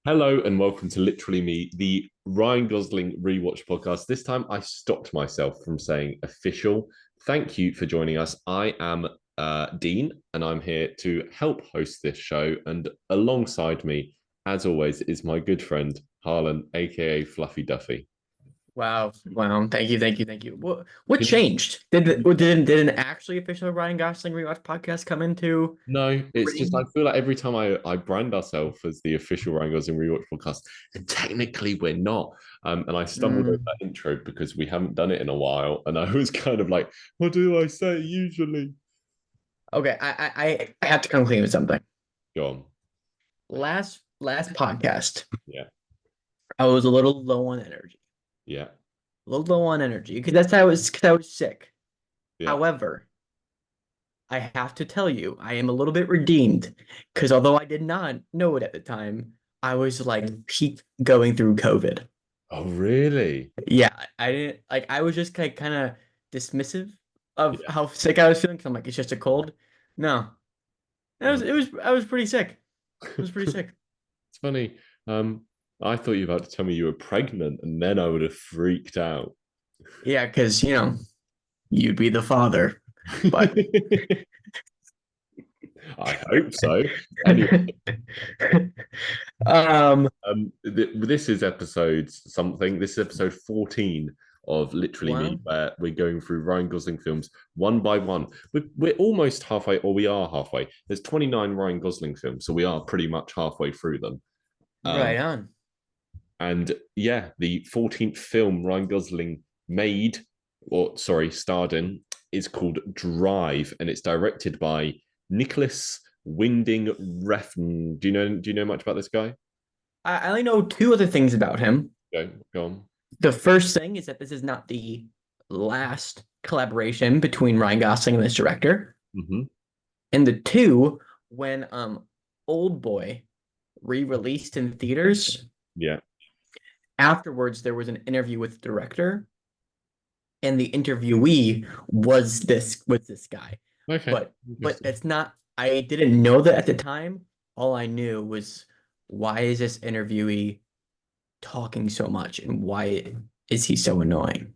Hello and welcome to Literally Me, the Ryan Gosling Rewatch podcast. This time I stopped myself from saying official. Thank you for joining us. I am Dean and I'm here to help host this show. And alongside me, as always, is my good friend Harlan, aka Fluffy Duffy. Wow. Wow. Thank you. What changed? Did an actually official Ryan Gosling Rewatch podcast come into No, it's just I being? feel like every time I brand ourselves as the official Ryan Gosling Rewatch podcast, and technically we're not. And I stumbled over Mm. that intro because we haven't done it in a while, and I was kind of like, "What do I say usually?" Okay, I have to come clean with something. Go on. Last podcast, Yeah, I was a little low on energy. yeah, A little low on energy because I was sick. yeah. However, I have to tell you, I am a little bit redeemed because although I did not know it at the time, I was like peak going through COVID. Oh, really? Yeah, I didn't like I was just kind of dismissive of Yeah. how sick I was feeling because I'm like, it's just a cold. No, Uh, I was pretty sick. I was pretty it's sick. funny. Um, I thought you were about to tell me you were pregnant, and then I would have freaked out. Yeah, because you'd be the father. But I hope so. Anyway. um This is episode something. This is episode 14 of Literally Me, wow. where we're going through Ryan Gosling films one by one. We're almost halfway, or we are halfway. There's 29 Ryan Gosling films, so we are pretty much halfway through them. Um, Right on. and yeah, the 14th film Ryan Gosling made, or sorry, starred in, is called Drive, and it's directed by Nicholas Winding Refn. Do you know much about this guy? I only know two other things about him. Go on. The first thing is that this is not the last collaboration between Ryan Gosling and this director. Hmm. And the two, when Old Boy re-released in theaters, Yeah. afterwards there was an interview with the director, and the interviewee was this guy. Okay. But Interesting. that's not I didn't know that at the time. All I knew was why is this interviewee talking so much and why is he so annoying?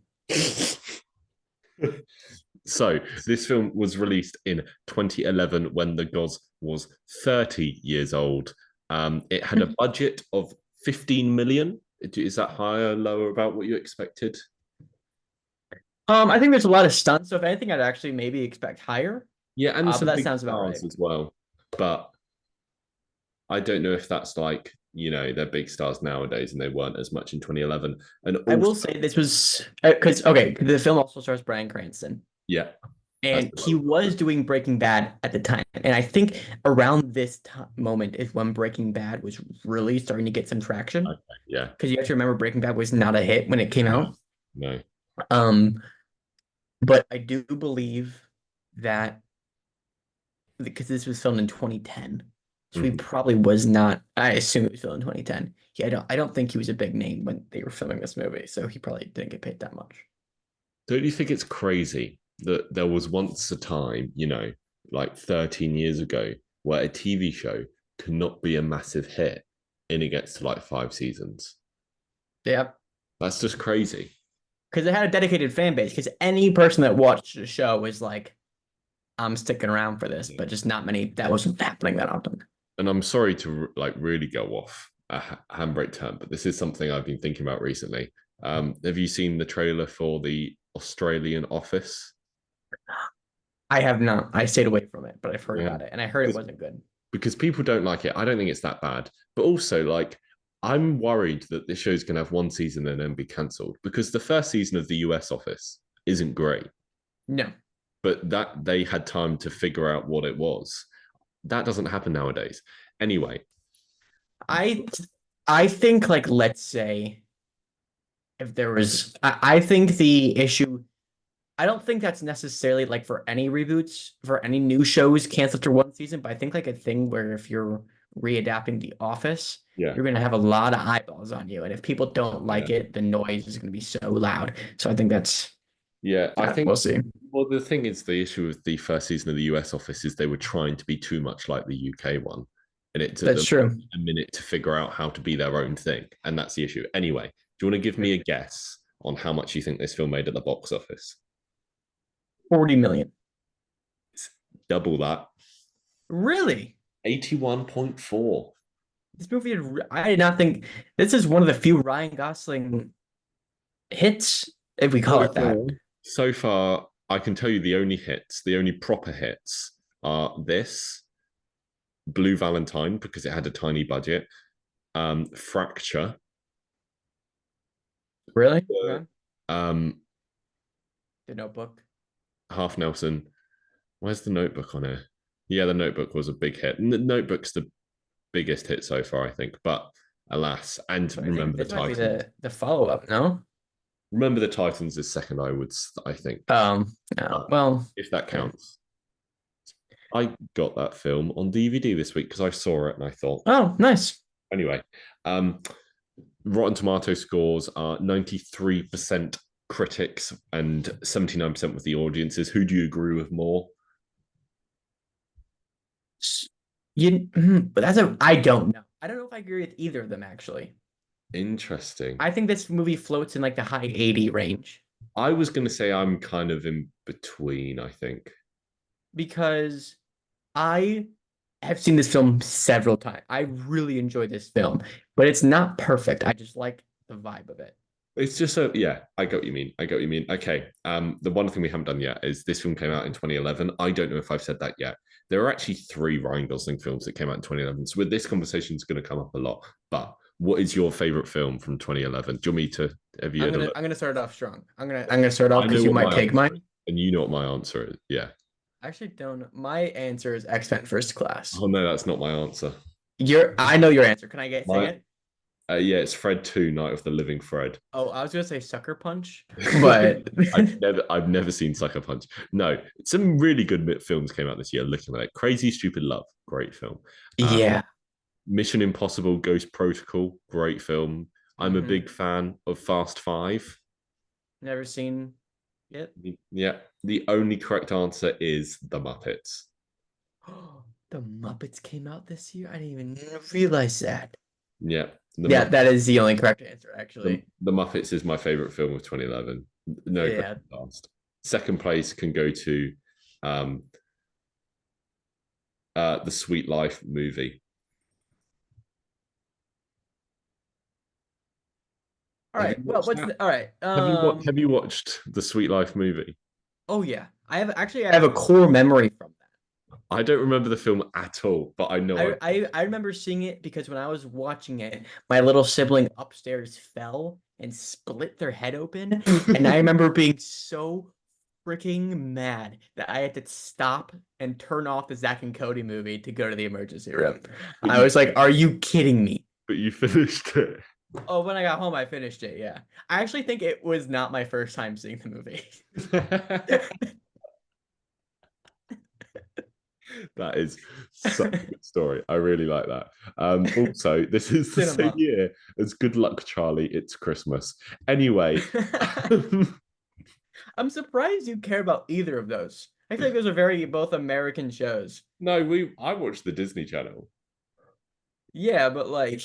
So this film was released in 2011 when the Goz was 30 years old. It had a budget of 15 million. Is that higher, lower about what you expected? I think there's a lot of stunts, so if anything, I'd actually maybe expect higher. Yeah, and But some that big sounds about stars right. as well. But I don't know if that's like, they're big stars nowadays and they weren't as much in 2011. And I also, will say this was because okay, the film also stars Bryan Cranston, yeah, that's and the he one. was doing Breaking Bad at the time, and I think around this moment is when Breaking Bad was really starting to get some traction. Okay, yeah, Because you have to remember Breaking Bad was not a hit when it came no, out. no. Um, but I do believe that because this was filmed in 2010, so he Mhm. probably was not. I assume it was filmed in 2010. Yeah, I don't think he was a big name when they were filming this movie, so he probably didn't get paid that much. Don't you think it's crazy that there was once a time, like 13 years ago, where a TV show could not be a massive hit and it gets to like 5 seasons? Yeah, That's just crazy. because it had a dedicated fan base. Because any person that watched the show was like, "I'm sticking around for this," Yeah. but just not many. That wasn't happening that often. And I'm sorry to like really go off a handbrake term, but this is something I've been thinking about recently. Have you seen the trailer for the Australian Office? I have not. I stayed away from it, but I've heard Yeah. about it, and I heard it wasn't good. Because people don't like it. I don't think it's that bad. But also, like, I'm worried that this show's going to have one season and then be cancelled because the first season of the US Office isn't great, No, but that they had time to figure out what it was. That doesn't happen nowadays. Anyway, I I think like let's say if there was I think the issue I don't think that's necessarily like for any reboots for any new shows canceled after one season, but I think like a thing where if you're readapting The Office, yeah, you're gonna have a lot of eyeballs on you, and if people don't yeah, like it, the noise is gonna be so loud. So I think that's yeah. I that. think, We'll see. well, the thing is, the issue with the first season of the US Office is they were trying to be too much like the UK one. and it took That's them true. a minute to figure out how to be their own thing, and that's the issue. Anyway, do you want to give me a guess on how much you think this film made at the box office? 40 million. It's double that, Really? 81.4. This movie, I did not think this is one of the few Ryan Gosling hits, if we call So it that. so far, I can tell you the only hits, the only proper hits are this Blue Valentine because it had a tiny budget, Fracture, Really? uh, Okay. um, The Notebook. Half Nelson. Where's the Notebook on here? Yeah, the Notebook was a big hit. The Notebook's the biggest hit so far, I think. But alas, and But I think remember the this might be Titans. the follow-up, no? Remember the Titans is second, I think. Yeah, But well, if that yeah. counts. I got that film on DVD this week because I saw it and I thought, Oh, nice. anyway, um, Rotten Tomato scores are 93% critics and 79% with the audiences. Who do you agree with more? But I don't know. I don't know if I agree with either of them actually. Interesting. I think this movie floats in like the high 80 range I was going to say I'm kind of in between, I think. because I have seen this film several times. I really enjoy this film, but it's not perfect. I just like the vibe of it. It's just so yeah, I get what you mean. I get what you mean. Okay. The one thing we haven't done yet is this film came out in 2011. I don't know if I've said that yet. There are actually three Ryan Gosling films that came out in 2011. So with this conversation is going to come up a lot. But what is your favorite film from 2011? Do you want me to have you I'm had a gonna look? I'm gonna start off strong. I'm gonna start off I know because you what might my take answer mine. is, and you know what my answer is. Yeah. I actually don't. My answer is X-Men First Class. Oh no, that's not my answer. I know your answer. Can I say My it? yeah, it's Fred 2, Night of the Living Fred. Oh, I was gonna say Sucker Punch, but I've never seen Sucker Punch. No, some really good films came out this year. Looking at it, Crazy Stupid Love, great film. Uh, yeah. Mission Impossible: Ghost Protocol, great film. I'm a Hmm. big fan of Fast Five. Never seen it. Yeah, the only correct answer is The Muppets. The Muppets came out this year. I didn't even realize that. Yeah, the Yeah, Muppets. that is the only correct answer, The, actually. the Muppets is my favorite film of 2011. No Yeah. questions asked. Second place can go to um, the Sweet Life movie. All Have right. you Well, watched what's that? the all right? Have you watched the Sweet Life movie? Oh yeah. I have a core memory from that. I don't remember the film at all, but I know I remember seeing it because when I was watching it, my little sibling upstairs fell and split their head open. And I remember being so freaking mad that I had to stop and turn off the Zack and Cody movie to go to the emergency room. but I you was like, are you kidding me? but you finished it. Oh, when I got home, I finished it. Yeah. I actually think it was not my first time seeing the movie. That is such a good story. I really like that. Also, this is the same Cinema. year as Good Luck Charlie. It's Christmas. Anyway, I'm surprised you care about either of those. I feel like those are very both American shows. no, I watched the Disney Channel. Yeah, but like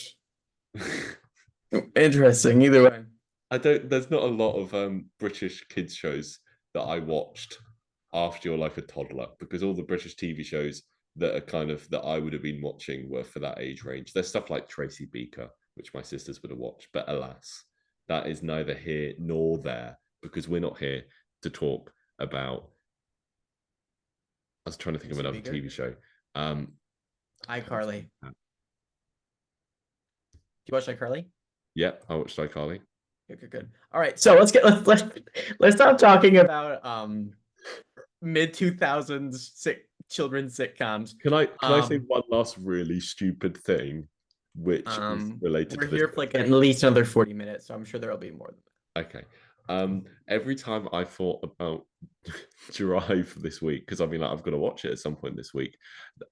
interesting either way. I don't. There's not a lot of British kids shows that I watched after you're like a toddler because all the British TV shows that are kind of that I would have been watching were for that age range. There's stuff like Tracy Beaker, which my sisters would have watched, but alas, that is neither here nor there because we're not here to talk about. I was trying to think of Tracy another Beaker? TV show. Um, iCarly. Do you watch iCarly? yeah, I watched iCarly. Good. All right, so let's stop talking about mid 2000s children's sitcoms. Can I say one last really stupid thing, which is related We're to this? here for like at least another 40 minutes, so I'm sure there'll be more than that. Okay. Every time I thought about Drive this week, because I mean, like, I've got to watch it at some point this week.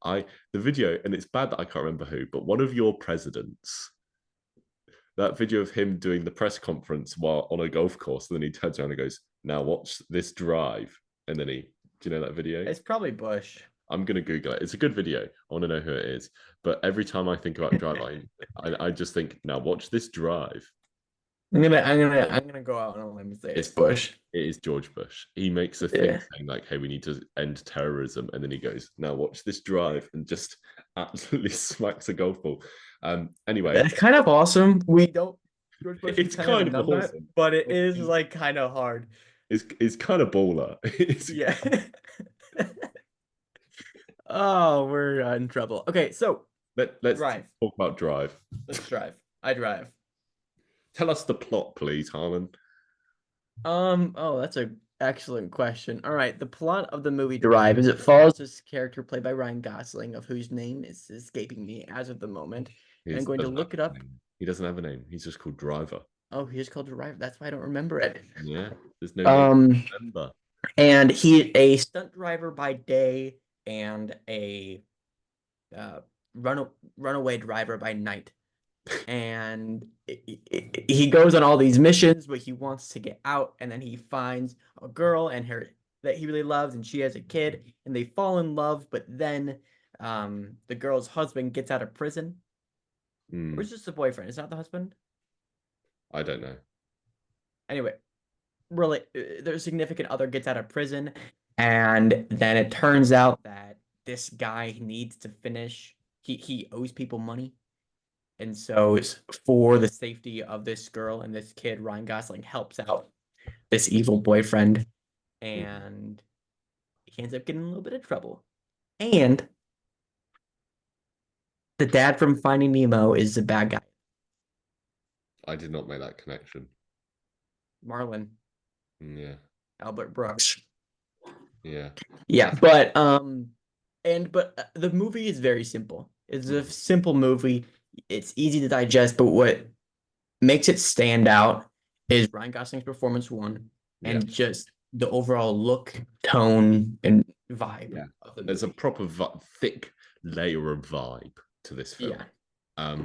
The video, and it's bad that I can't remember who, but one of your presidents, that video of him doing the press conference while on a golf course, and then he turns around and goes, "Now watch this drive," and then do you know that video? It's probably Bush. I'm gonna Google it. It's a good video. I want to know who it is. But every time I think about Drive, I just think, now watch this Drive. I'm gonna go out on a limb and say it's Bush. It is George Bush. He makes a thing Yeah. saying like, "Hey, we need to end terrorism," and then he goes, "Now watch this Drive," and just absolutely smacks a golf ball. Anyway, That's kind of awesome. We don't George Bush, we it's kind of kind haven't of done that, awesome. but it is like kind of hard. It's kind of baller. It's, Yeah. Oh, we're in trouble. Okay, so let's drive. talk about Drive. Let's drive. I drive. Tell us the plot, please, Harlan. Oh, that's a excellent question. All right, the plot of the movie Drive is it follows this character played by Ryan Gosling, of whose name is escaping me as of the moment. And I'm going to look it up. He doesn't have a name. He's just called Driver. Oh, he's called Drive. That's why I don't remember it. Yeah, there's no name to remember. And he's a stunt driver by day and a uh, runaway driver by night. And he goes on all these missions, but he wants to get out, and then he finds a girl and her that he really loves, and she has a kid, and they fall in love. But then, the girl's husband gets out of prison, or it's just the boyfriend. It's not the husband. I don't know. Anyway, really, their significant other gets out of prison, and then it turns out that this guy needs to finish. He owes people money. And so for the safety of this girl and this kid, Ryan Gosling helps out this evil boyfriend, and he ends up getting in a little bit of trouble. And the dad from Finding Nemo is the bad guy. I did not make that connection. Marlon. Yeah. Albert Brooks. Yeah. Yeah, but the movie is very simple. It's a simple movie. It's easy to digest, but what makes it stand out is Ryan Gosling's performance one, and just the overall look, tone, and vibe of the movie. There's a proper thick layer of vibe to this film. Yeah.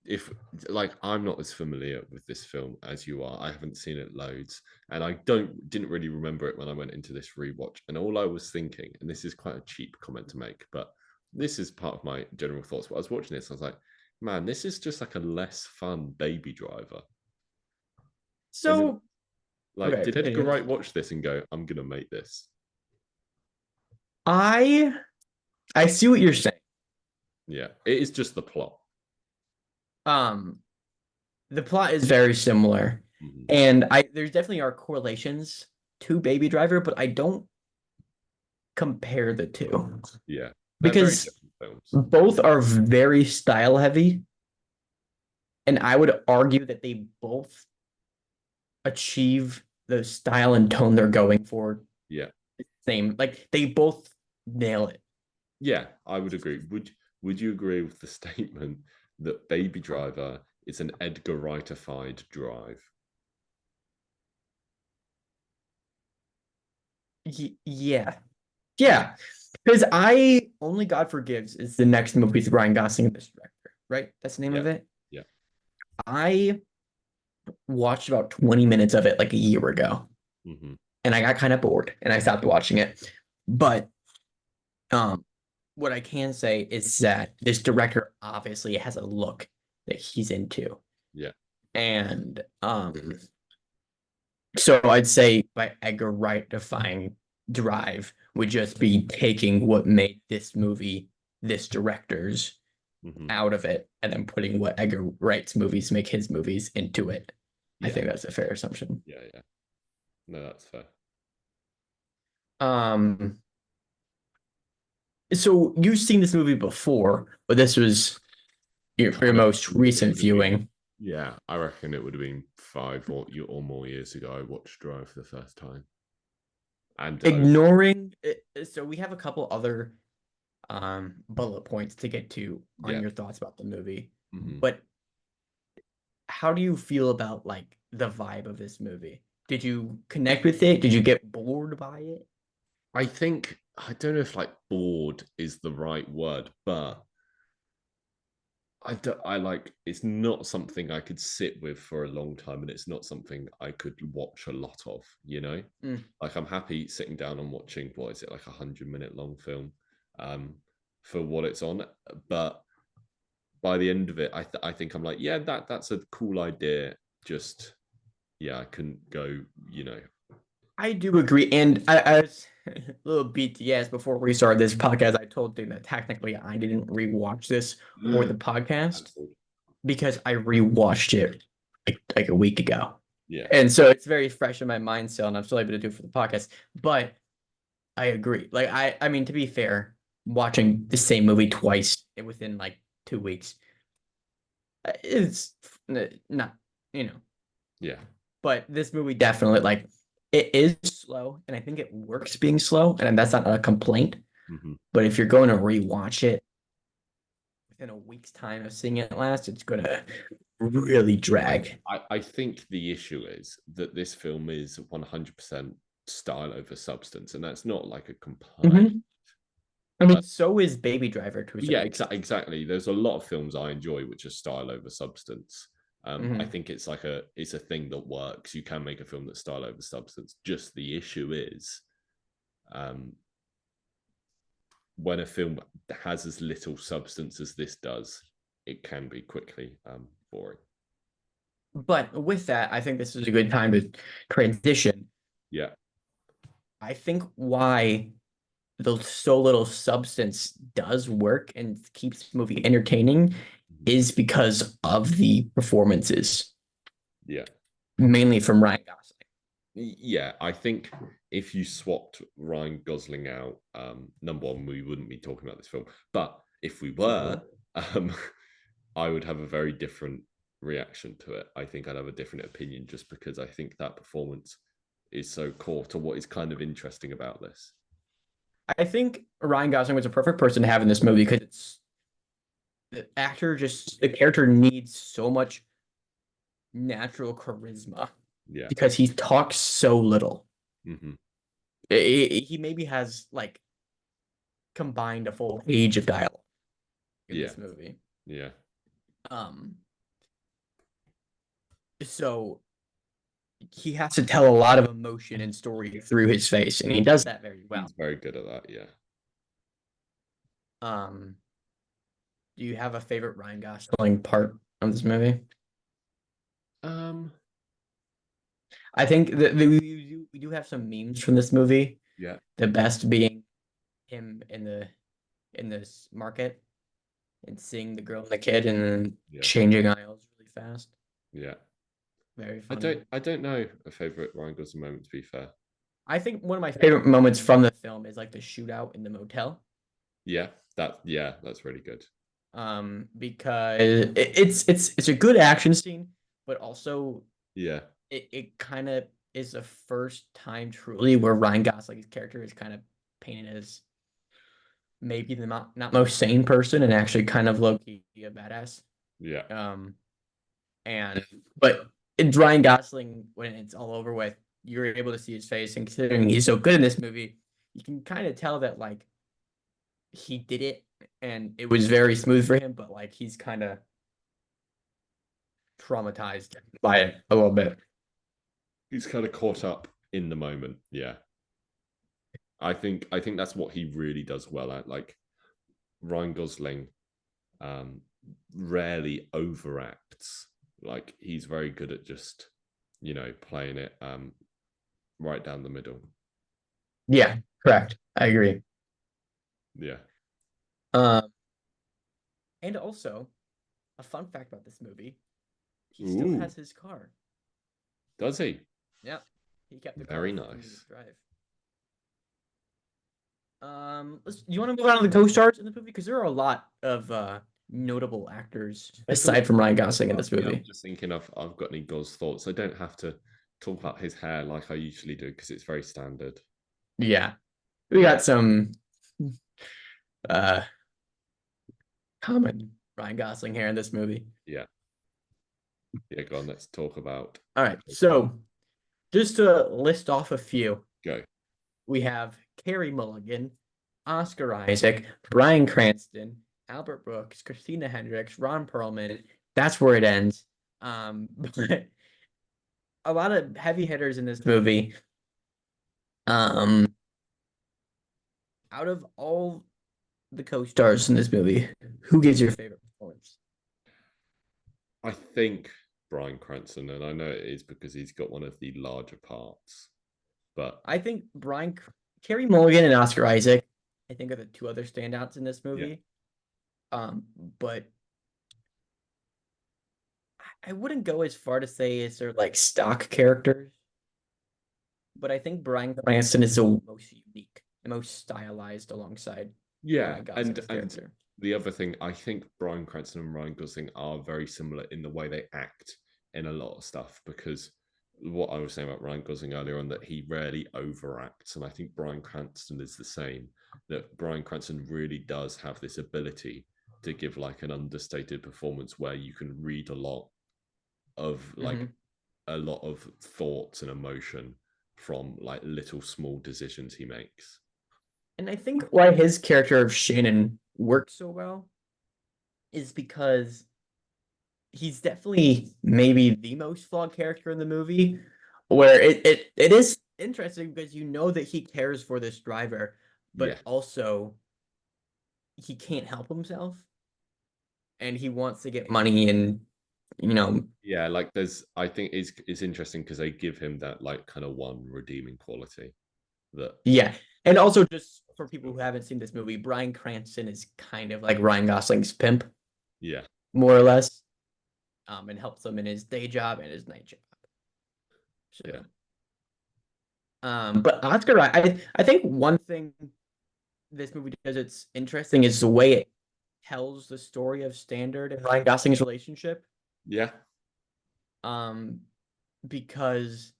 If like I'm not as familiar with this film as you are, I haven't seen it loads, and I didn't really remember it when I went into this rewatch. And all I was thinking, and this is quite a cheap comment to make, but this is part of my general thoughts. When I was watching this, I was like, man, this is just like a less fun Baby Driver. So, like, did Edgar Wright watch this and go, "I'm gonna make this"? I see what you're saying. Yeah, it is just the plot. The plot is very similar, and there's definitely are correlations to Baby Driver, but I don't compare the two. Yeah, because both are very style heavy, and I would argue that they both achieve the style and tone they're going for. Yeah, same. Like they both nail it. Yeah, I would agree. Would you agree with the statement that Baby Driver is an Edgar Wrightified Drive? Yeah. Because Only God Forgives is the next movie with Ryan Gosling and this director, right? That's the name of it. Yeah. I watched about 20 minutes of it like a year ago, and I got kind of bored, and I stopped watching it. But what I can say is that this director obviously has a look that he's into. Yeah. And so I'd say by Edgar Wright defying Drive would just be taking what made this movie this director's out of it and then putting what Edgar Wright's movies make his movies into it. Yeah. I think that's a fair assumption. Yeah. No, that's fair. So you've seen this movie before, but this was your most recent viewing. Yeah, I reckon it would have been 5 or more years ago I watched Drive for the first time. And ignoring it, so we have a couple other bullet points to get to on your thoughts about the movie. But how do you feel about like the vibe of this movie? Did you connect with it? Did you get bored by it? I don't know if like bored is the right word, but I like it's not something I could sit with for a long time, and it's not something I could watch a lot of, you know? Like I'm happy sitting down and watching, what is it, like 100-minute long film. um, for what it's on. But by the end of it, I think I'm like, yeah, that's a cool idea. Just yeah, I couldn't go, you know. I do agree, and I was a little BTS before we started this podcast. I told them that technically I didn't rewatch this for the podcast Cancelled. because I rewatched it like a week ago, Yeah. and so it's very fresh in my mind still, and I'm still able to do it for the podcast. But I agree. Like I mean, to be fair, watching the same movie twice within like 2 weeks is not, you know. Yeah. But this movie definitely like it is slow, and I think it works being slow, and that's not a complaint. Hmm. But if you're going to rewatch it within a week's time of seeing it last, it's gonna really drag. I think the issue is that this film is 100% style over substance, and that's not like a complaint. Mhm. I mean, so is Baby Driver to a Yeah, certain extent. exactly. There's a lot of films I enjoy which are style over substance. I Mhm. think it's a thing that works. You can make a film that's style over substance. Just the issue is um, when a film has as little substance as this does, it can be quickly boring. But with that, I think this is a good time to transition. Yeah. I think why the so little substance does work and keeps the movie entertaining Mhm. is because of the performances, Yeah. mainly from Ryan Gosling. Yeah, I think if you swapped Ryan Gosling out, number one, we wouldn't be talking about this film. But if we were, um, I would have a very different reaction to it. I think I'd have a different opinion just because I think that performance is so core to what is kind of interesting about this. I think Ryan Gosling was a perfect person to have in this movie because it's the character needs so much natural charisma Yeah. because he talks so little. Hmm. He maybe has like combined a full page of dialogue in Yeah. this movie. Yeah. Um, so he has to tell a lot of emotion and story through his face, and he does that very well. He's very good at that. Yeah. Um, do you have a favorite Ryan Gosling part of this movie? Um. I think that we do have some memes from this movie. Yeah. The best being him in this market and seeing the girl and the kid and then Yeah. changing aisles really fast. Yeah. Very I funny. don't. I don't know a favorite Ryan Gosling moment. To be fair. I think one of my favorite moments from the film is like the shootout in the motel. Yeah. That's really good. Because it's a good action scene, but also Yeah. it kind of is the first time truly where Ryan Gosling's character is kind of painted as maybe the not most sane person and actually kind of low key a badass. Yeah. Um, and but it's Ryan Gosling when it's all over with, you're able to see his face, and considering he's so good in this movie, you can kind of tell that like he did it and it was very smooth for him, but like he's kind of traumatized by it a little bit. He's kind of caught up in the moment. Yeah. I think that's what he really does well at. Like Ryan Gosling um rarely overacts. Like he's very good at just, playing it right down the middle. Yeah, correct. I agree. Yeah. Um, and also a fun fact about this movie, he still Ooh, has his car. does he? Yeah, he kept the car Very for him to nice. drive. You want to move on to the co-stars in the movie because there are a lot of notable actors aside from Ryan Gosling in this Yeah, I'm movie. just thinking I've got any Gos thoughts. I don't have to talk about his hair like I usually do because it's very standard. Yeah, we got some uh common Ryan Gosling hair in this movie. Yeah. Yeah, go on, let's talk about All right, so just to list off a few, go. we have Carey Mulligan, Oscar Isaac, Bryan Cranston, Albert Brooks, Christina Hendricks, Ron Perlman. That's where it ends. But a lot of heavy hitters in this movie. Um, out of all the co-stars in this movie, who gives your favorite performance? I think Bryan Cranston, and I know it is because he's got one of the larger parts, but I think Carey Mulligan and Oscar Isaac, I think are the two other standouts in this yeah, movie. But I wouldn't go as far to say it's their like stock characters, but I think Bryan Cranston is the most unique, the most stylized alongside yeah, Ryan and Gosling's and character. the other thing, I think Bryan Cranston and Ryan Gosling are very similar in the way they act in a lot of stuff because what I was saying about Ryan Gosling earlier on that he rarely overacts, and I think Bryan Cranston is the same. That Bryan Cranston really does have this ability to give like an understated performance where you can read Hmm. a lot of thoughts and emotion from like little small decisions he makes. And I think why his character of Shannon works so well is because he's definitely maybe the most flawed character in the movie, where it is interesting because you know that he cares for this driver, Yeah, but also he can't help himself and he wants to get money and you know yeah, like there's I think it's interesting because they give him that like kind of one redeeming quality that yeah. And also just for people who haven't seen this movie, Bryan Cranston is kind of like Ryan Gosling's pimp, yeah, more or less, and helps him in his day job and his night job. yeah, So but Oscar, I think one thing this movie does it's interesting is the way it tells the story of Standard and Ryan Gosling's relationship. yeah, Um, because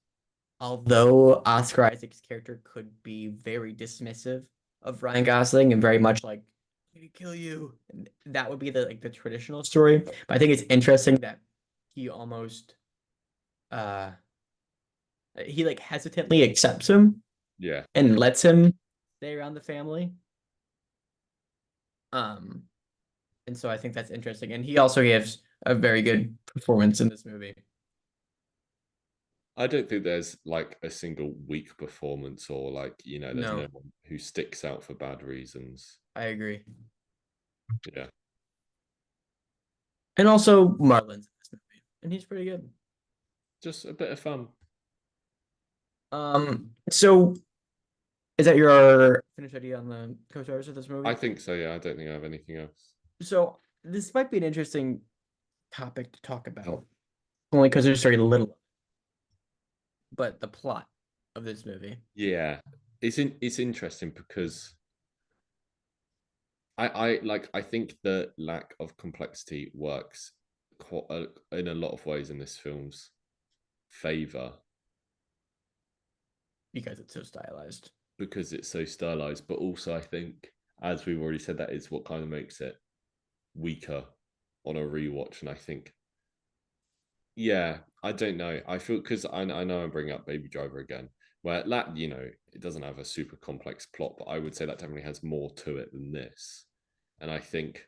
although Oscar Isaac's character could be very dismissive of Ryan Gosling and very much like I'm gonna kill you, and that would be the like the traditional story. But I think it's interesting that he almost uh he like hesitantly accepts him yeah. and lets him stay around the family. Um, and so I think that's interesting. And he also gives a very good performance in this movie. I don't think there's like a single weak performance or like there's no No, one who sticks out for bad reasons. I agree. Yeah, And also Marlon's in this movie, and he's pretty good. just a bit of fun. So is that your finished idea on the co-stars of this I movie? think so. Yeah, I don't think I have anything else. So this might be an interesting topic to talk about, only because there's very little, but the plot of this movie. Yeah, it's interesting because I think the lack of complexity works quite in a lot of ways in this film's favor Because it's so stylized. because it's so stylized, but also I think, as we've already said, that is what kind of makes it weaker on a rewatch. And I think, yeah, I don't know. I feel because I know I'm bringing up Baby Driver again, where that it doesn't have a super complex plot, but I would say that definitely has more to it than this. And I think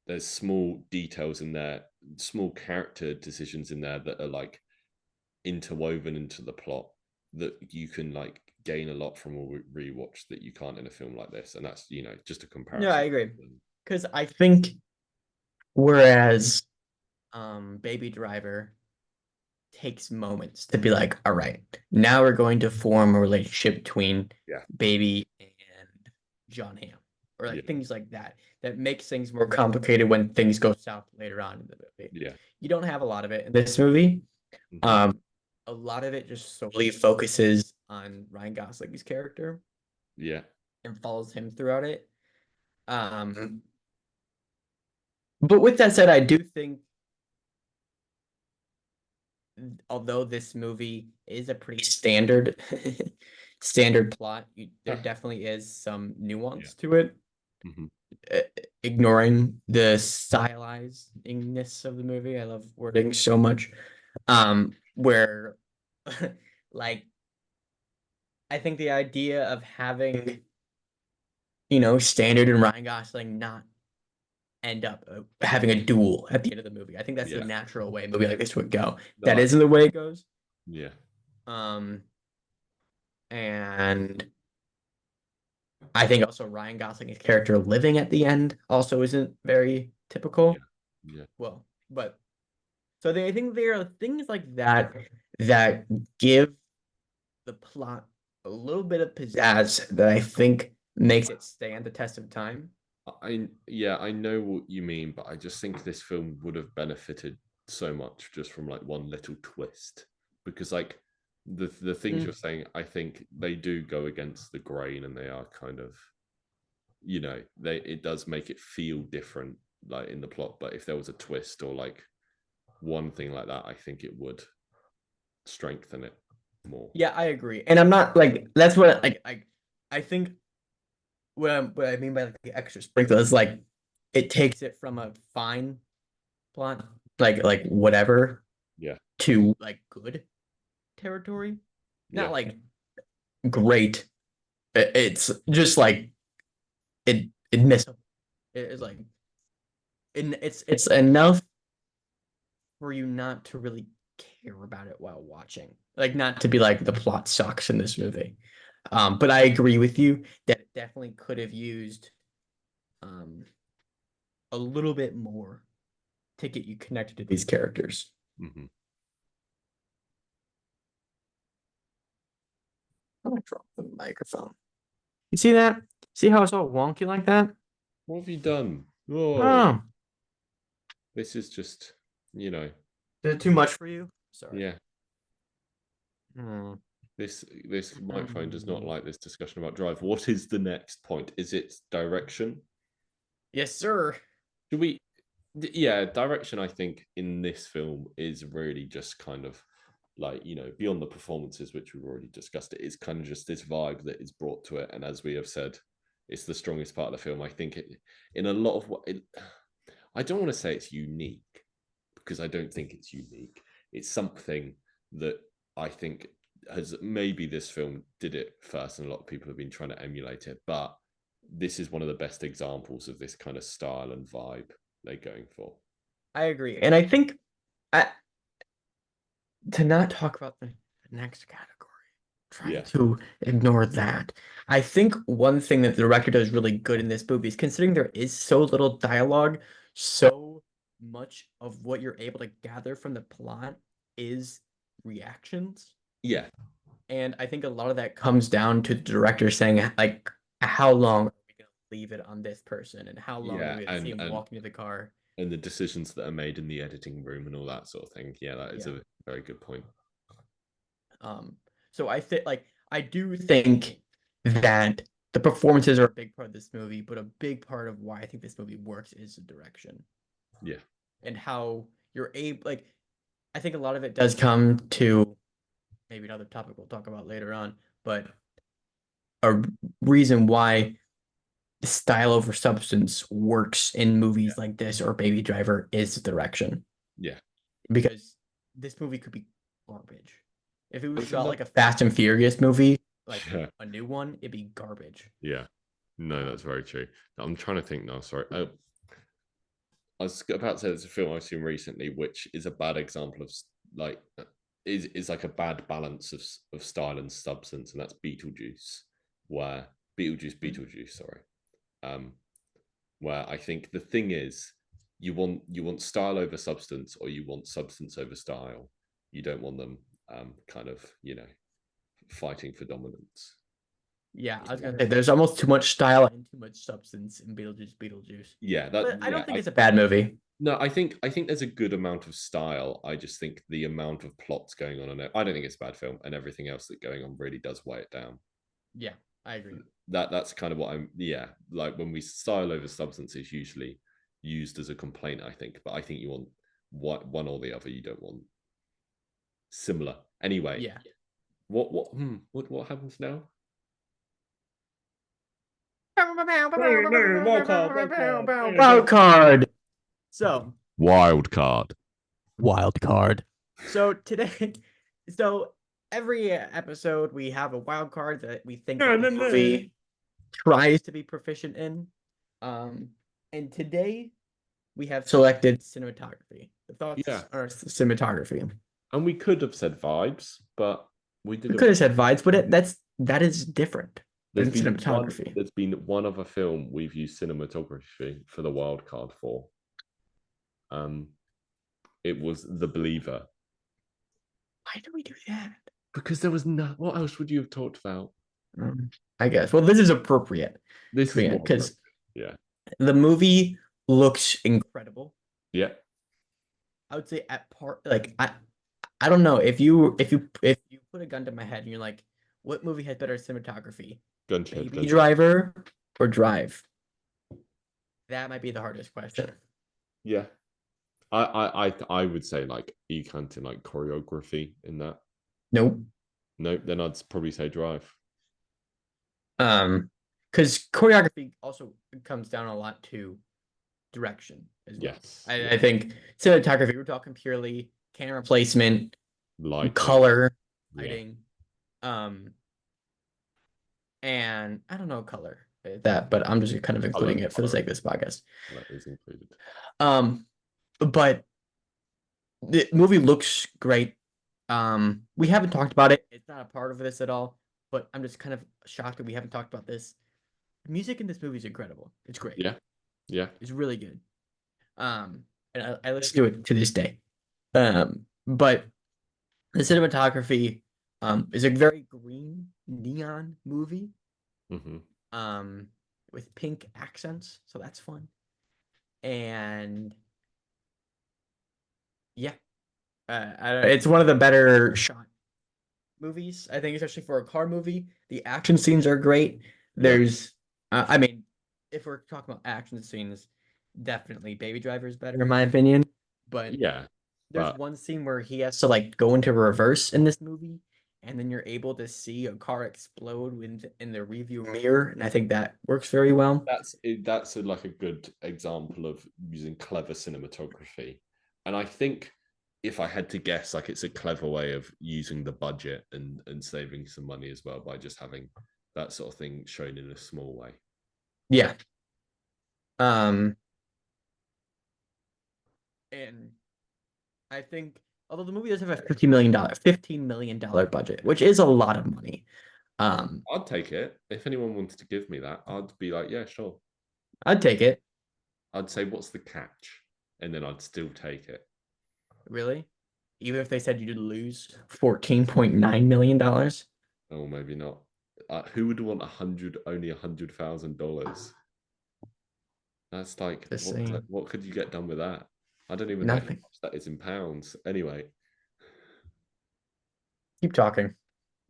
there's small details in there, small character decisions in there that are like interwoven into the plot that you can like gain a lot from a rewatch that you can't in a film like this. And that's just a No, I comparison. agree. Because I think whereas Baby Driver takes moments to be like, all right, now we're going to form a relationship between Yeah, Baby and John Hamm, or like yeah, things like that, that makes things more complicated when things go south later on in the movie. yeah, You don't have a lot of it in this movie. hmm Um, a lot of it just solely focuses on Ryan Gosling's character yeah, and follows him throughout it. Um, but with that said, I do think although this movie is a pretty standard standard plot, there definitely is some yeah, nuance to it, hmm uh, ignoring the stylizedness of the movie. I love wording so much. Where like I think the idea of having Standard and Ryan Gosling not end up having a duel at the end of the movie. I think that's the yeah. natural way a movie like this would go. No, That I isn't the way it goes. yeah, Um, and I think also Ryan Gosling's character living at the end also isn't very Yeah, typical. yeah, Well, but so I think there are things like that that give the plot a little bit of pizzazz that I think makes it stand the test of time. yeah, I know what you mean, but I just think this film would have benefited so much just from like one little twist, because like the things you're Mm. saying, I think they do go against the grain, and they are kind of, they it does make it feel different, like in the plot. But if there was a twist or like one thing like that, I think it would strengthen it more. Yeah, I agree. And I'm not like that's what like I think what I mean by like the extra sprinkle is like it takes it from a fine plot, like whatever, Yeah, to like good territory. yeah, Not like great. It's just like it admissible. It's like it's enough for you not to really care about it while watching. Like not to be like the plot sucks in this movie. But I agree with you that it definitely could have used um a little bit more to get you connected to these characters. hmm. I'm gonna drop the microphone. You see that? See how it's all wonky like that? What have you done? Oh, Oh, this is just, you know, is it too much for you? Sorry. yeah. Hmm. This microphone does not Hmm. like this discussion about drive. What is the next point? Is it direction? Yes, sir. Do we? Yeah, direction. I think in this film is really just kind of like, beyond the performances, which we've already discussed. It is kind of just this vibe that is brought to it, and as we have said, it's the strongest part of the film. I think it, in a lot of what it, I don't want to say it's unique, because I don't think it's unique. It's something that I think has, maybe this film did it first, and a lot of people have been trying to emulate it. But this is one of the best examples of this kind of style and vibe they're going for. I agree. And I think I, to not talk about the next category, trying Yeah, to ignore that. I think one thing that the director does really good in this movie is considering there is so little dialogue, so much of what you're able to gather from the plot is reactions. yeah, And I think a lot of that comes down to the director saying, like, how long are we going to leave it on this person? And how long are yeah, we going to see and him and walking to the car? and the decisions that are made in the editing room and all that sort of thing. Yeah, that is Yeah. a very good point. Um, so I think like I do think that the performances are a big part of this movie, but a big part of why I think this movie works is the direction Yeah, and how you're able like I think a lot of it does come to maybe another topic we'll talk about later on, but a reason why style over substance works in yeah, movies like this or Baby Driver is the direction. yeah. Because this movie could be garbage. If it was There's shot another. like a Fast and Furious movie, like Yeah, a new one, it'd be garbage. yeah. No, that's Um, very true. I'm trying to think now. Sorry. I was about to say there's a film I've seen recently, which is a bad example of like is like a bad balance of style and substance, and that's Beetlejuice, where Beetlejuice, sorry, um, where I think the thing is, you want style over substance, or you want substance over style. You don't want them kind of fighting for dominance. yeah, I was gonna say there's almost too much style and too much substance in Beetlejuice. Yeah, But I don't think I it's a bad movie. no, I think there's a good amount of style. I just think the amount of plots going on in it. I don't think it's a bad film, and everything else that's going on really does weigh it down. Yeah, I agree. That's kind of what I'm. Yeah, like when we style over substance is usually used as a complaint, I think. But I think you want one or the other. You don't want similar. Anyway, Yeah. what happens now? Wild card. So Wild card. wild card. So today, so every episode we have a wild card that we think that the movie tries to be proficient in. Um, and today we have selected cinematography. The Yeah, thoughts are cinematography. and we could have said vibes, but we We didn't. could have said vibes, but that is different. There's in been one. cinematography. There's been one other film we've used cinematography for the wild card for. Um, it was The Believer Why do we do that? because there was no. What else would you have talked about? I guess. Well, this is appropriate This is more because appropriate. Yeah, the movie looks incredible. yeah. I would say at part like I don't know if you put a gun to my head and you're like, what movie has better cinematography? Gunshot, Baby gunshot. Driver or Drive? That might be the hardest question. Yeah, I would say like are you counting like choreography in that? Nope. No, then I'd probably say Drive. Because choreography also comes down a lot to direction as well. Yes, I, yeah. I think cinematography, we're talking purely camera placement, Lighting. color, Yeah, lighting, um, and I don't know color that, but I'm just kind of color, including it for the color, sake of this podcast. color is included. Um, but the movie looks great. We haven't talked about it. It's not a part of this at all, but I'm just kind of shocked that we haven't talked about this. The music in this movie is incredible. It's great. Yeah, yeah. It's really good. And I listen to it to this day. But the cinematography is a very green neon movie Hmm. um with pink accents, so that's fun. And yeah, it's one of the better shot movies, I think, especially for a car movie. The action scenes are great. Yeah, There's, I mean, if we're talking about action scenes, definitely Baby Driver is better in my opinion. But yeah. there's But one scene where he has to like go into reverse in this movie, and then you're able to see a car explode in the review mirror, and I think that works very well. that's like a good example of using clever cinematography. And I think if I had to guess, like it's a clever way of using the budget and saving some money as well by just having that sort of thing shown in a small way. Yeah. Um, and I think although the movie does have a $15 million budget, which is a lot of money. Um, I'd take it. If anyone wanted to give me that, I'd be like, yeah, sure. I'd take it. I'd say, what's the catch? And then I'd still take it. Really? Even if they said you'd lose $14.9 million. Oh, maybe not. Who would want only $100,000? That's like Just saying. what could you get done with that? I don't even know how Nothing. much that is in pounds. Anyway, Keep talking.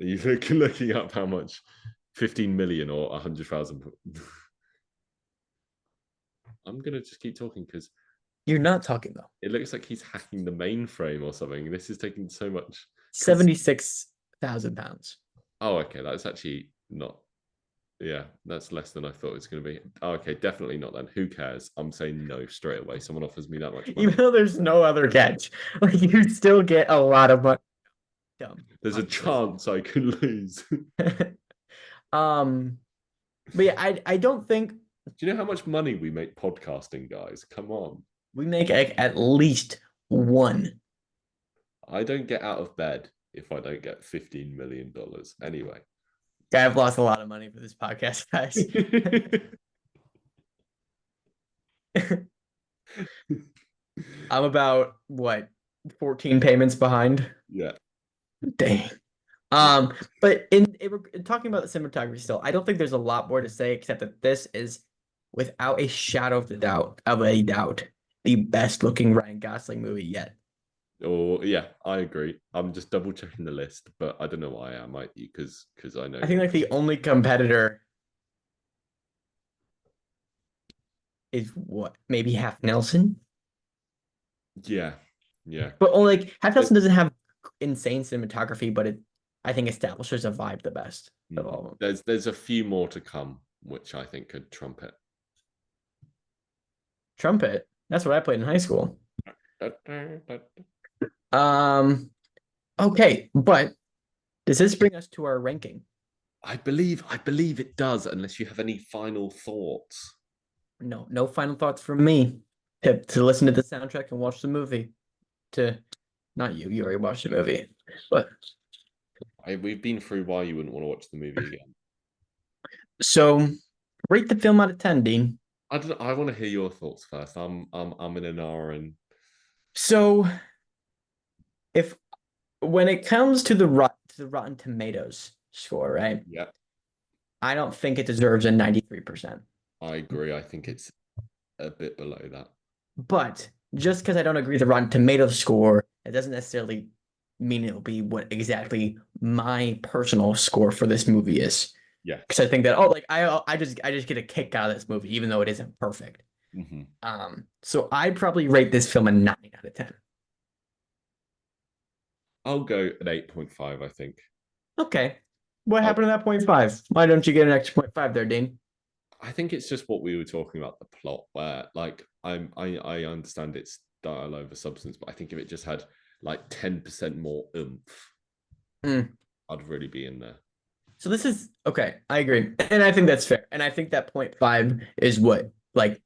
are you looking up how much 15 million or 100,000? I'm gonna just keep talking because You're not talking though. it looks like he's hacking the mainframe or something. This is taking so much. Because 76,000 pounds. oh, okay, that's actually not. Yeah, that's less than I thought it was going to be. Oh, okay, definitely not then. Who cares? I'm saying no straight away. Someone offers me that much Even money. though there's no other catch. Like you still get a lot of money. Dumb, There's a obviously. chance I can lose. Do um, but yeah, I don't think you know how much money we make podcasting, guys? Come on. we make at least one. I don't get out of bed if I don't get $15 million. Anyway. I've lost a lot of money for this podcast, guys. I'm about what 14 payments behind. Yeah. Dang. But in talking about the cinematography still, I don't think there's a lot more to say except that this is, without a shadow of a doubt, the best looking Ryan Gosling movie yet. Or yeah, I agree. I'm just double checking the list, but I don't know why I might because I know I think you're like the only competitor is what maybe Half Nelson, yeah. Yeah. but only like Half There's, Nelson doesn't have insane cinematography, but it I think establishes a vibe the best of all of them. there's a few more to come, which I think could trump it. Trumpet, that's what I played in high school. Um, okay, but does this bring us to our ranking? I believe it does, unless you have any final thoughts. No, no final thoughts from me. To listen to the soundtrack and watch the movie. To not you, you already watched the movie. But We've been through why you wouldn't want to watch the movie again. So rate the film out of 10, Dean. I don't. I want to hear your thoughts first. I'm in an hour and So if when it comes to the Rotten Tomatoes score, right? yeah, I don't think it deserves a 93%. I agree. I think it's a bit below that. But just because I don't agree with the Rotten Tomatoes score, it doesn't necessarily mean it'll be what exactly my personal score for this movie is. Yes. Because I think that like I just get a kick out of this movie, even though it isn't perfect. Hmm. So I'd probably rate this film a 9 out of 10. I'll go an 8.5. I think. Okay. What I happened to that 0.5? Why don't you get an extra 0.5 there, Dean? I think it's just what we were talking about the plot, where like I understand it's style over substance, but I think if it just had like 10% more oomph, Mm. I'd really be in there. So this is okay. I agree, and I think that's fair. And I think that 0.5 is what like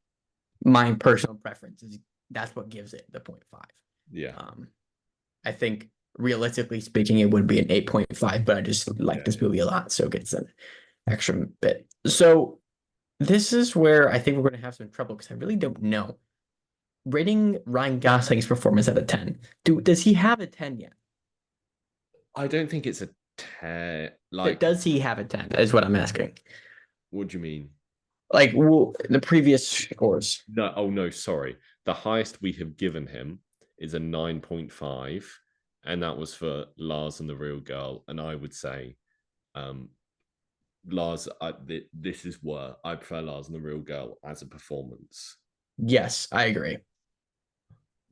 my personal preference is. That's what gives it the 0.5. Yeah. Um, I think realistically speaking, it would be an 8.5, but I just like Yeah. this movie a lot, so it gets an extra bit. So this is where I think we're going to have some trouble because I really don't know. Rating Ryan Gosling's performance out of 10. Does he have a 10 yet? I don't think it's a like. Does he have a 10? Is what I'm asking. What do you mean? Like the previous scores. No, oh no, sorry. The highest we have given him is a 9.5, and that was for Lars and the Real Girl. And I would say, um, Lars, this is where I prefer Lars and the Real Girl as a performance. Yes, I agree.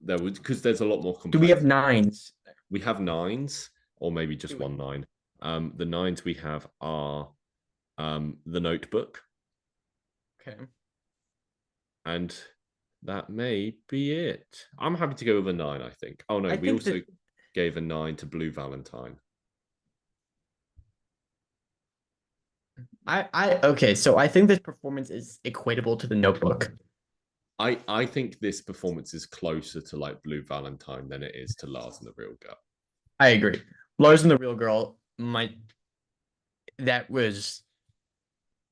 There was because there's a lot more Do we have complexity. nines? We have nines, or maybe just Do we? one nine. The nines we have are the Notebook, Okay. and that may be it. I'm happy to go with a nine. I think. Oh no, I we think also that gave a nine to Blue Valentine. I okay, so I think this performance is equatable to the notebook. I think this performance is closer to like Blue Valentine than it is to Lars and the Real Girl. I agree. Lars and the Real Girl might that was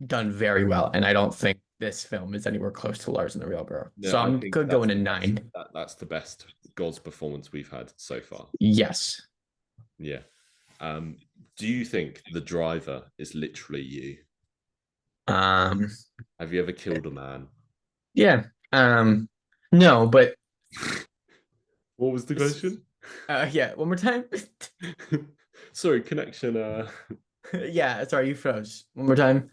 done very well, and I don't think this film is anywhere close to Lars and the Real Girl. No, So I I'm think good that's going to the best. nine. That's the best God's performance we've had so far. Yes. Yeah. Um, do you think the driver is literally you? Um, Have you ever killed a man? yeah. No, but What was the question? yeah, one more time. Sorry, connection. Yeah, sorry, you froze. One more time.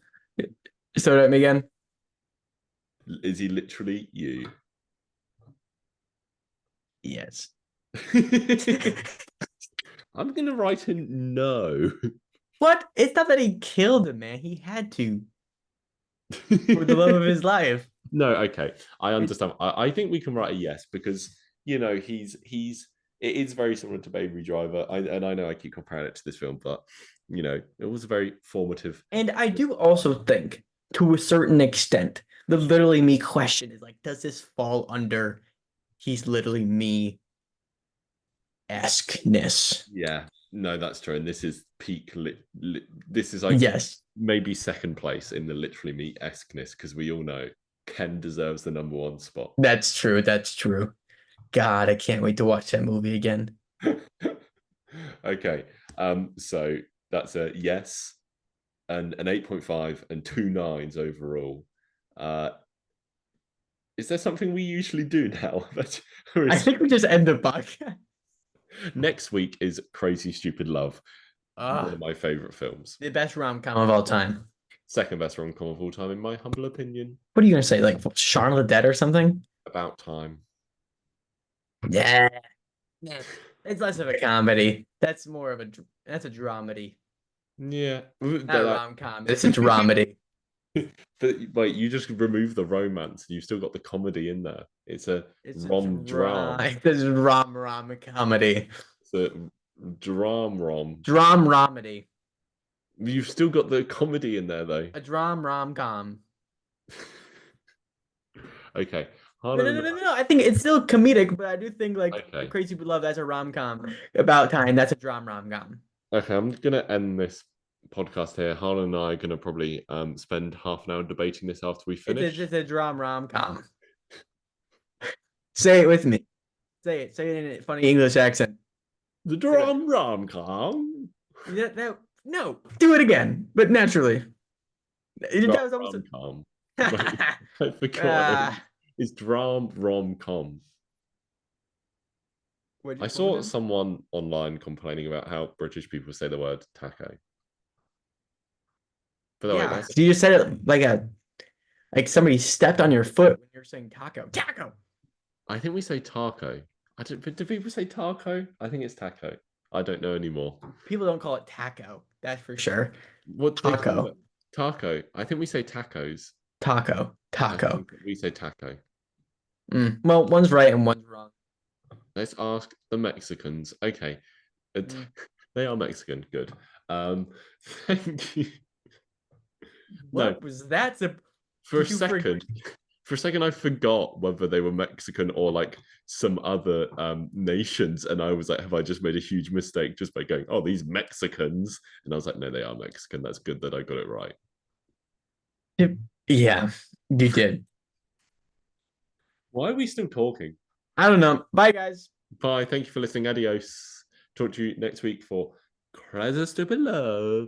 Start at me again. Is he literally you? Yes. I'm gonna write in no. What? It's not that he killed him, man. He had to for the love of his life. No, okay, I It, understand. I think we can write a yes because he's it is very similar to Baby Driver. And I know I keep comparing it to this film, but it was a very formative. and I do also think, to a certain extent, the literally me question is like, does this fall under he's literally me esqueness? Yeah, no, that's true. And this is peak. This is like Yes, maybe second place in the literally me esqueness because we all know Ken deserves the number one spot. that's true. That's true. God, I can't wait to watch that movie again. Okay, so that's a yes and an 8.5 and two nines overall. Uh, is there something we usually do now? I think we just end the podcast. Next week is Crazy Stupid Love, one of Ah, my favorite films. the best rom-com of all time. Second best rom com of all time, in my humble opinion. What are you gonna say? Like Shaun of the Dead or something? About time. Yeah. Yeah. It's less of a comedy. That's more of that's a dramedy. Yeah, Not a rom-com. It's a dramedy. but wait, you just remove the romance, and you've still got the comedy in there. It's a It's a rom dram. This is rom comedy. It's a dram rom. Dram romedy. You've still got the comedy in there though. A dram rom com. Okay, No, Hana no, and no, the no, no, no. I think it's still comedic, but I do think like Okay, Crazy with Love, that's a rom com. About Time, that's a dram rom com. okay. I'm gonna end this podcast here. Harlan and I are going to probably spend half an hour debating this after we finish. It's a rom-com. Say it with me. Say it. Say it in a funny English accent. The rom-com. No, do it again, but naturally. That was almost Rom-com. I forgot. It's rom-com. I saw someone online complaining about how British people say the word taco. By the way, that's... you just said it like somebody stepped on your foot when you're saying taco. Taco. I think we say taco. Do people say taco? I think it's taco. I don't know anymore. People don't call it taco. That's for sure. What do they call it? Taco. I think we say tacos. Taco. We say taco. Well, one's right and one's wrong. Let's ask the Mexicans. Okay. They are Mexican. Good. Thank you. What was that? For a second, I forgot whether they were Mexican or like some other nations. And I was like, have I just made a huge mistake just by going, oh, these Mexicans? And I was like, no, they are Mexican. That's good that I got it right. Yeah, you did. Why are we still talking? I don't know. Bye, guys. Bye. Thank you for listening. Adios. Talk to you next week for Crazy Stupid Love.